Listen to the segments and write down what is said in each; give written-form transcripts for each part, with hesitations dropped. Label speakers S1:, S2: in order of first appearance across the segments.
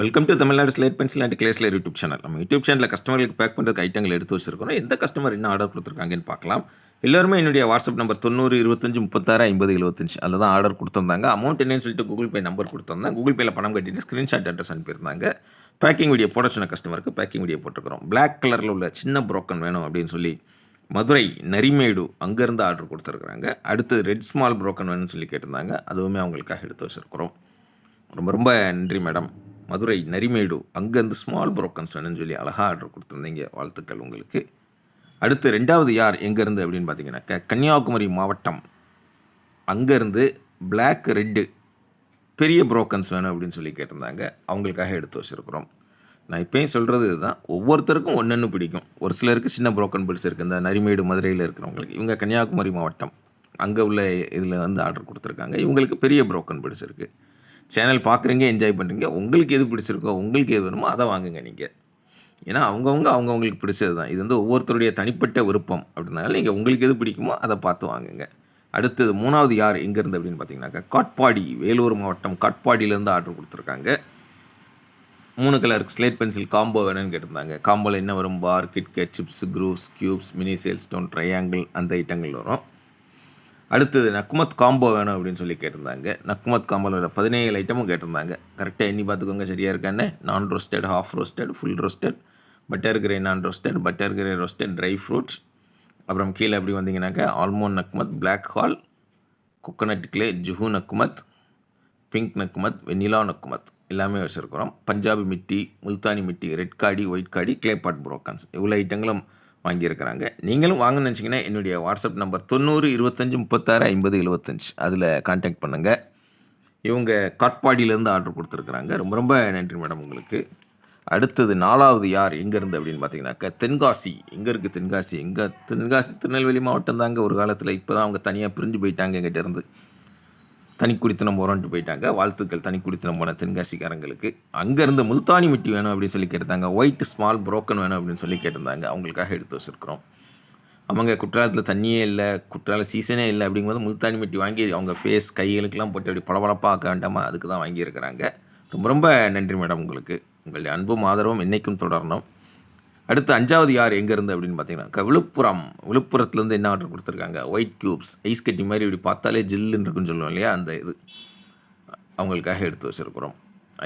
S1: Welcome to Tamil Nadu slate pencil and கிளேஸ்லர் YouTube channel. நம்ம YouTube சேனலில் கஸ்டமர்களுக்கு பேக் பண்ணுறதுக்கு ஐட்டங்கள் எடுத்து வச்சிருக்கிறோம். எந்த கஸ்டமர் என்ன ஆர்டர் கொடுத்துருக்காங்கன்னு பார்க்கலாம். எல்லாருமே என்னுடைய வாட்ஸ்அப் நம்பர் 90 25 36 50 75 அதில் தான் ஆர்டர் கொடுத்துருந்தாங்க. அமௌண்ட் என்னன்னு சொல்லிட்டு கூகுள் பே நம்பர் கொடுத்துருந்தாங்க. கூகுள் பேயில் பணம் கட்டிட்டு ஸ்க்ரீன்ஷாட் அட்ரஸ் அனுப்பியிருந்தாங்க. பேக்கிங் வீடியோ போட சொன்ன கஸ்டமருக்கு பேக்கிங் வீடியோ போட்டுருக்கிறோம். பிளாக் கலரில் உள்ள சின்ன புரோக்கன் வேணும் அப்படின்னு சொல்லி மதுரை நரிமேடு அங்கேருந்து ஆர்டர் கொடுத்துருக்குறாங்க. அடுத்து ரெட் ஸ்மால் புரோக்கன் வேணும்னு சொல்லி கேட்டிருந்தாங்க. அதுவுமே அவங்களுக்காக எடுத்து வச்சுருக்கிறோம். ரொம்ப ரொம்ப நன்றி மேடம். மதுரை நரிமேடு அங்கேருந்து ஸ்மால் புரோக்கன்ஸ் வேணும்னு சொல்லி அழகாக ஆர்டர் கொடுத்துருந்தீங்க. வாழ்த்துக்கள் உங்களுக்கு. அடுத்து ரெண்டாவது யார் எங்கேருந்து அப்படின்னு பார்த்தீங்கன்னாக்கா கன்னியாகுமரி மாவட்டம் அங்கேருந்து பிளாக் ரெட்டு பெரிய புரோக்கன்ஸ் வேணும் அப்படின்னு சொல்லி கேட்டிருந்தாங்க. அவங்களுக்காக எடுத்து வச்சுருக்குறோம். நான் இப்போயும் சொல்கிறது இதுதான், ஒவ்வொருத்தருக்கும் ஒன்று பிடிக்கும். ஒரு சிலருக்கு சின்ன புரோக்கன் பிடிச்சிருக்கு. இந்த நரிமேடு மதுரையில் இருக்கிறவங்களுக்கு, இவங்க கன்னியாகுமரி மாவட்டம் அங்கே உள்ள இதில் வந்து ஆர்டர் கொடுத்துருக்காங்க. இவங்களுக்கு பெரிய புரோக்கன் பிடிச்சிருக்கு. சேனல் பார்க்குறீங்க, என்ஜாய் பண்ணுறீங்க. உங்களுக்கு எது பிடிச்சிருக்கோ, உங்களுக்கு எது வேணுமோ அதை வாங்குங்க நீங்கள். ஏன்னா அவங்கவுங்களுக்கு பிடிச்சது தான். இது வந்து ஒவ்வொருத்தருடைய தனிப்பட்ட விருப்பம். அப்படின்னால நீங்கள் உங்களுக்கு எது பிடிக்குமோ அதை பார்த்து வாங்குங்க. அடுத்தது மூணாவது யார் எங்கேருந்து அப்படின்னு பார்த்தீங்கன்னாக்கா காட்பாடி, வேலூர் மாவட்டம் காட்பாடியிலேருந்து ஆர்டர் கொடுத்துருக்காங்க. 3 கலர் ஸ்லேட் பென்சில் காம்போ வேணும்னு கேட்டிருந்தாங்க. காம்போவில் என்ன வரும்? பார், கிட்கேட், சிப்ஸ், க்ரூஸ், க்யூப்ஸ், மினி சேல் ஸ்டோன், ட்ரையாங்கிள், அந்த ஐட்டங்கள் வரும். அடுத்தது நக்குமத் காம்போ வேணும் அப்படின்னு சொல்லி கேட்டிருந்தாங்க. நக்குமத் காம்போவில் 17 ஐட்டமும் கேட்டிருந்தாங்க. கரெக்டாக எண்ணி பார்த்துக்கோங்க சரியாக இருக்கான்னு. நான் roasted, half roasted, full roasted, butter grey நான் roasted, butter grey roasted, dry fruits, அப்புறம் கீழே எப்படி வந்தீங்கன்னாக்கா ஆல்மோண்ட் நக்குமத், பிளாக் ஹால், கொக்கனட் கிளே, ஜுஹு நக்குமத், பிங்க் நக்குமத், வெனிலா நக்குமத் எல்லாமே வச்சுருக்கிறோம். பஞ்சாபி மிட்டி, முல்தானி மிட்டி, ரெட் காடி, ஒயிட் காடி, கிளே பாட் புரோக்கன்ஸ் இவ்வளோ ஐட்டங்களும் வாங்கியிருக்கிறாங்க. நீங்களும் வாங்கன்னு நினச்சிங்கன்னா என்னுடைய வாட்ஸ்அப் நம்பர் 90 25 36 50 75 அதில் கான்டாக்ட் பண்ணுங்கள். இவங்க காட்பாடியிலேருந்து ஆர்டர் கொடுத்துருக்குறாங்க. ரொம்ப ரொம்ப நன்றி மேடம் உங்களுக்கு. அடுத்தது 4வது யார் எங்கேருந்து அப்படின்னு பார்த்தீங்கன்னாக்கா தென்காசி. எங்கே இருக்குது தென்காசி? தென்காசி திருநெல்வேலி மாவட்டம் தாங்க. ஒரு காலத்தில் இப்போ தான் அவங்க தனியாக பிரிஞ்சு போயிட்டாங்க. எங்கிட்ட இருந்து தனிக்குடித்தனம் போகிறோன்ட்டு போயிட்டாங்க. வாழ்த்துக்கள் தனிக்குடித்தனம் போன தென்காசிக்காரங்களுக்கு. அங்கேருந்து முல்தானி மிட்டி வேணும் அப்படின்னு சொல்லி கேட்டிருந்தாங்க. ஒயிட் ஸ்மால் புரோக்கன் வேணும் அப்படின்னு சொல்லி கேட்டிருந்தாங்க. அவங்களுக்காக எடுத்து வச்சுருக்கிறோம். அவங்க குற்றாலத்தில் தண்ணியே இல்லை, குற்றால சீசனே இல்லை, அப்படிங்கும்போது முல்தானி மிட்டி வாங்கி அவங்க ஃபேஸ் கைகளுக்கெல்லாம் போட்டு அப்படி பளபளப்பாக ஆக்க வேண்டாமா, அதுக்கு தான் வாங்கியிருக்கிறாங்க. ரொம்ப ரொம்ப நன்றி மேடம் உங்களுக்கு. உங்களுடைய அன்பும் ஆதரவும் என்றைக்கும் தொடரணும். அடுத்து 5வது யார் எங்கேருந்து அப்படின்னு பார்த்தீங்கன்னா விழுப்புரத்துலேருந்து என்ன ஆர்டர் கொடுத்துருக்காங்க? ஒயிட் க்யூப்ஸ், ஐஸ் கட்டி மாதிரி இப்படி பார்த்தாலே ஜில்லுன்னு இருக்குன்னு சொல்லுவோம் இல்லையா, அந்த இது அவங்களுக்காக எடுத்து வச்சுருக்குறோம்.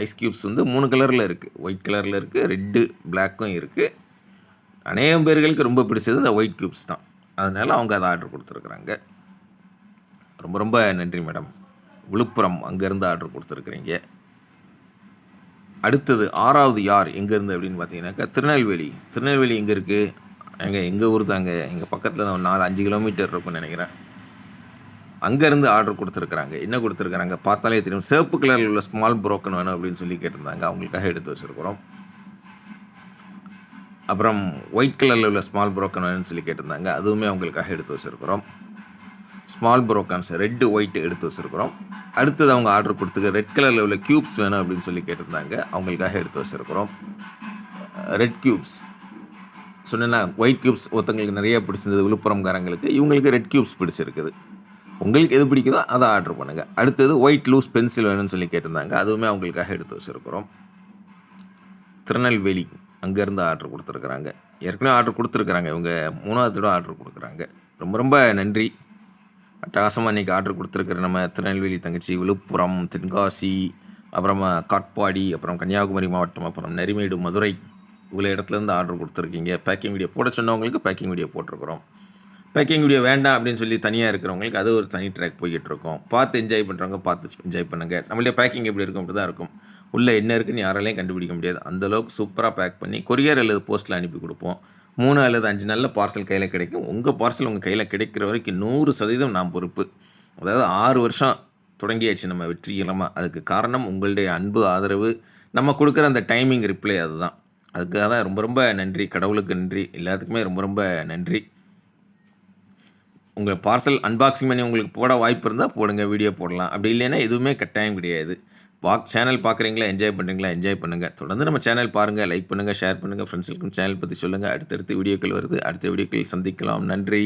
S1: ஐஸ் க்யூப்ஸ் வந்து 3 கலரில் இருக்குது. ஒயிட் கலரில் இருக்குது, ரெட்டு பிளாக்கும் இருக்குது. அநேகம் பேர்களுக்கு ரொம்ப பிடிச்சது இந்த ஒயிட் க்யூப்ஸ் தான். அதனால் அவங்க அதை ஆர்டர் கொடுத்துருக்குறாங்க. ரொம்ப ரொம்ப நன்றி மேடம். விழுப்புரம் அங்கேருந்து ஆர்டர் கொடுத்துருக்குறீங்க. அடுத்தது 6வது யார் எங்கேருந்து அப்படின்னு பார்த்தீங்கன்னாக்கா திருநெல்வேலி எங்கே இருக்குது? எங்கள் ஊர் தாங்க. எங்கள் பக்கத்தில் 4-5 கிலோமீட்டர் இருக்கும்னு நினைக்கிறேன். அங்கேருந்து ஆர்டர் கொடுத்துருக்குறாங்க. என்ன கொடுத்துருக்குறாங்க பார்த்தாலே தெரியும். சிவப்பு கலரில் உள்ள ஸ்மால் புரோக்கன் வேணும் அப்படின்னு சொல்லி கேட்டிருந்தாங்க. அவங்களுக்காக எடுத்து வச்சுருக்குறோம். அப்புறம் ஒயிட் கலரில் உள்ள ஸ்மால் புரோக்கன் வேணும்னு சொல்லி கேட்டிருந்தாங்க. அதுவுமே அவங்களுக்காக எடுத்து வச்சுருக்குறோம். ஸ்மால் புரோக்கன்ஸ் ரெட்டு ஒயிட் எடுத்து வச்சுருக்குறோம். அடுத்தது அவங்க ஆர்டர் கொடுத்துக்க ரெட் கலரில் உள்ள க்யூப்ஸ் வேணும் அப்படின்னு சொல்லி கேட்டிருந்தாங்க. அவங்களுக்காக எடுத்து வச்சுருக்குறோம். ரெட் க்யூப்ஸ் சொன்னேன்னா ஒயிட் க்யூப்ஸ் ஒருத்தங்களுக்கு நிறைய பிடிச்சிருந்தது விழுப்புரம்காரங்களுக்கு. இவங்களுக்கு ரெட் க்யூப்ஸ் பிடிச்சிருக்குது. உங்களுக்கு எது பிடிக்குதோ அதை ஆர்டர் பண்ணுங்கள். அடுத்தது ஒயிட் லூஸ் பென்சில் வேணும்னு சொல்லி கேட்டிருந்தாங்க. அதுவுமே அவங்களுக்காக எடுத்து வச்சுருக்குறோம். திருநெல்வேலி அங்கேருந்து ஆர்டர் கொடுத்துருக்குறாங்க. ஏற்கனவே ஆர்டர் கொடுத்துருக்குறாங்க. இவங்க 3வது தடவை ஆர்டர் கொடுக்குறாங்க. ரொம்ப ரொம்ப நன்றி. அட்டகாசமாக இன்றைக்கி ஆர்டர் கொடுத்துருக்குற நம்ம திருநெல்வேலி தங்கச்சி, விழுப்புரம், தென்காசி, அப்புறமா காட்பாடி, அப்புறம் கன்னியாகுமரி மாவட்டம், அப்புறம் நரிமேடு, மதுரை இவ்வளோ இடத்துலேருந்து ஆர்டர் கொடுத்துருக்கீங்க. பேக்கிங் வீடியோ போட சொன்னவங்களுக்கு பேக்கிங் வீடியோ போட்டிருக்கிறோம். பேக்கிங் வீடியோ வேண்டாம் அப்படின்னு சொல்லி தனியாக இருக்கிறவங்களுக்கு அது ஒரு தனி ட்ராக் போய்கிட்டுருக்கோம். பார்த்து என்ஜாய் பண்ணுறவங்க பார்த்து என்ஜாய் பண்ணுங்கள். நம்மளுடைய பேக்கிங் எப்படி இருக்கும் அப்படி தான் இருக்கும். உள்ளே என்ன இருக்குன்னு யாராலையும் கண்டுபிடிக்க முடியாது. அந்தளவுக்கு சூப்பராக பேக் பண்ணி கொரியர் அல்லது போஸ்ட்டில் அனுப்பி கொடுப்போம். 3 அல்லது 5 நாளில் பார்சல் கையில் கிடைக்கும். உங்கள் பார்சல் உங்கள் கையில் கிடைக்கிற வரைக்கும் 100% நான் பொறுப்பு. அதாவது 6 வருஷம் தொடங்கியாச்சு நம்ம வெற்றிகரமாக. அதுக்கு காரணம் உங்களுடைய அன்பு, ஆதரவு, நம்ம கொடுக்குற அந்த டைமிங் ரிப்ளை. அதுதான். அதுக்காக தான் ரொம்ப ரொம்ப நன்றி. கடவுளுக்கு நன்றி. எல்லாத்துக்குமே ரொம்ப ரொம்ப நன்றி. உங்கள் பார்சல் அன்பாக்சிங் பண்ணி உங்களுக்கு போட வாய்ப்பு இருந்தால் போடுங்க, வீடியோ போடலாம். அப்படி இல்லைன்னா எதுவுமே கட்டாயம் கிடையாது. சேனல் பார்க்குறீங்களா, என்ஜாய் பண்ணுங்கள். தொடர்ந்து நம்ம சேனல் பாருங்கள், லைக் பண்ணுங்கள், ஷேர் பண்ணுங்கள். ஃப்ரெண்ட்ஸுக்கும் சேனல் பற்றி சொல்லுங்கள். அடுத்தடுத்து வீடியோக்கள் வருது. அடுத்த வீடியோக்கள் சந்திக்கலாம். நன்றி.